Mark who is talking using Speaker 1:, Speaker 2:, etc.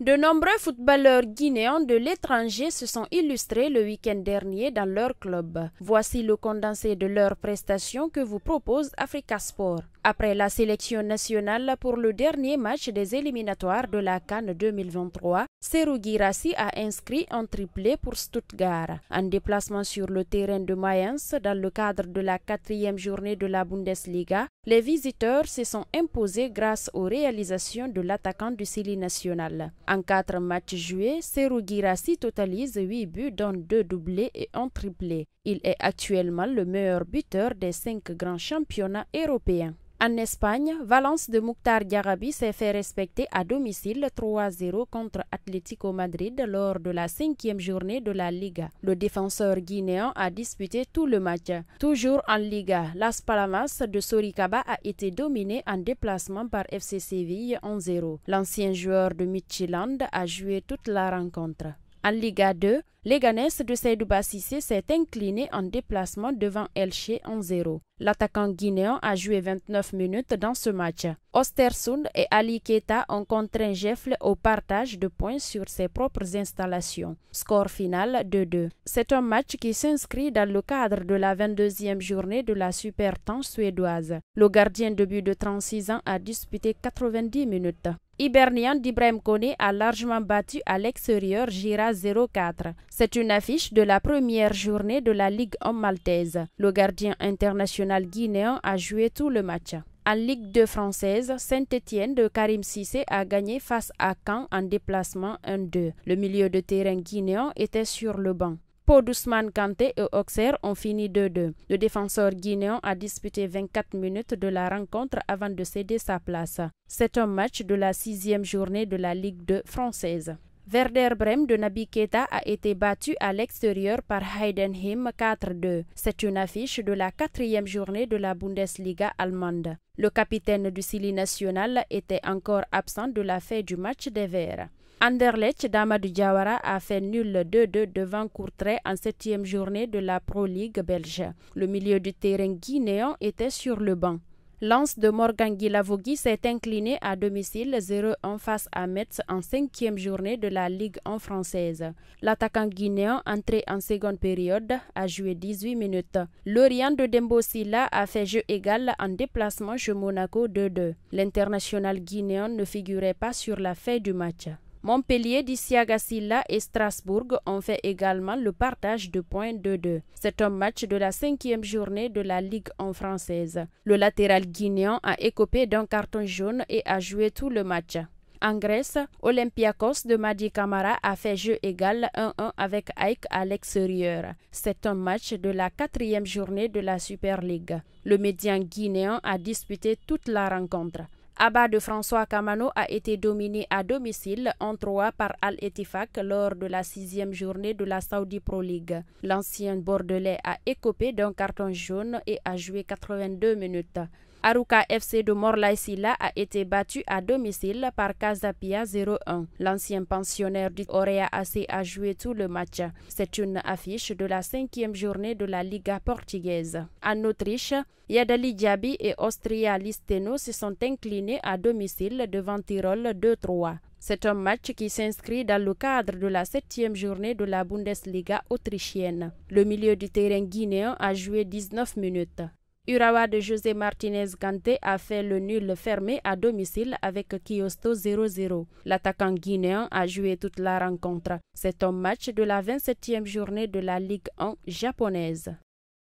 Speaker 1: De nombreux footballeurs guinéens de l'étranger se sont illustrés le week-end dernier dans leur club. Voici le condensé de leurs prestations que vous propose Africa Sport. Après la sélection nationale pour le dernier match des éliminatoires de la CAN 2023, Serhou Guirassy a inscrit un triplé pour Stuttgart. En déplacement sur le terrain de Mayence dans le cadre de la 4e journée de la Bundesliga, les visiteurs se sont imposés grâce aux réalisations de l'attaquant du Sili national. En 4 matchs joués, Serhou Guirassy totalise 8 buts dont 2 doublés et 1 triplé. Il est actuellement le meilleur buteur des 5 grands championnats européens. En Espagne, Valence de Mukhtar Diarabi s'est fait respecter à domicile 3-0 contre Atlético Madrid lors de la 5e journée de la Liga. Le défenseur guinéen a disputé tout le match. Toujours en Liga, Las Palmas de Sorocaba a été dominé en déplacement par FC Séville 1-0. L'ancien joueur de Midtjylland a joué toute la rencontre. En Liga 2, Leganés de Seydou Cissé s'est incliné en déplacement devant Elche 1-0. L'attaquant guinéen a joué 29 minutes dans ce match. Ostersund et Ali Keita ont contraint Gefle au partage de points sur ses propres installations. Score final 2-2. C'est un match qui s'inscrit dans le cadre de la 22e journée de la Super Temps suédoise. Le gardien de but de 36 ans a disputé 90 minutes. Hibernian d'Ibrahim Koné a largement battu à l'extérieur Gira 0-4. C'est une affiche de la première journée de la Ligue 1 maltaise. Le gardien international guinéen a joué tout le match. En Ligue 2 française, Saint-Étienne de Karim Cissé a gagné face à Caen en déplacement 1-2. Le milieu de terrain guinéen était sur le banc. Pod Ousmane Kanté et Auxerre ont fini 2-2. Le défenseur guinéen a disputé 24 minutes de la rencontre avant de céder sa place. C'est un match de la 6e journée de la Ligue 2 française. Werder Bremen de Naby Keita a été battu à l'extérieur par Heidenheim 4-2. C'est une affiche de la 4e journée de la Bundesliga allemande. Le capitaine du Sili national était encore absent de la fin du match des Verts. Anderlecht d'Amadou Diawara a fait nul 2-2 devant Courtrai en 7e journée de la Pro League belge. Le milieu du terrain guinéen était sur le banc. Lens de Morgan Guilavogui s'est incliné à domicile 0-1 face à Metz en 5e journée de la Ligue 1 française. L'attaquant guinéen, entré en seconde période, a joué 18 minutes. Lorient de Dembo Silla a fait jeu égal en déplacement chez Monaco 2-2. L'international guinéen ne figurait pas sur la feuille du match. Montpellier d'Isiaga Silla et Strasbourg ont fait également le partage de points 2-2. C'est un match de la 5e journée de la Ligue 1 française. Le latéral guinéen a écopé d'un carton jaune et a joué tout le match. En Grèce, Olympiakos de Madi Camara a fait jeu égal 1-1 avec AEK à l'extérieur. C'est un match de la 4e journée de la Super League. Le médian guinéen a disputé toute la rencontre. Abba de François Kamano a été dominé à domicile en 3 par Al-Ettifaq lors de la 6e journée de la Saudi Pro League. L'ancien Bordelais a écopé d'un carton jaune et a joué 82 minutes. Arouca FC de Morlaï Silla a été battu à domicile par Casapia 0-1. L'ancien pensionnaire du Orea AC a joué tout le match. C'est une affiche de la 5e journée de la Liga portugaise. En Autriche, Yadali Diaby et Austria Listeno se sont inclinés à domicile devant Tyrol 2-3. C'est un match qui s'inscrit dans le cadre de la 7e journée de la Bundesliga autrichienne. Le milieu du terrain guinéen a joué 19 minutes. Urawa de José Martinez Kanté a fait le nul fermé à domicile avec Kiosto 0-0. L'attaquant guinéen a joué toute la rencontre. C'est un match de la 27e journée de la Ligue 1 japonaise.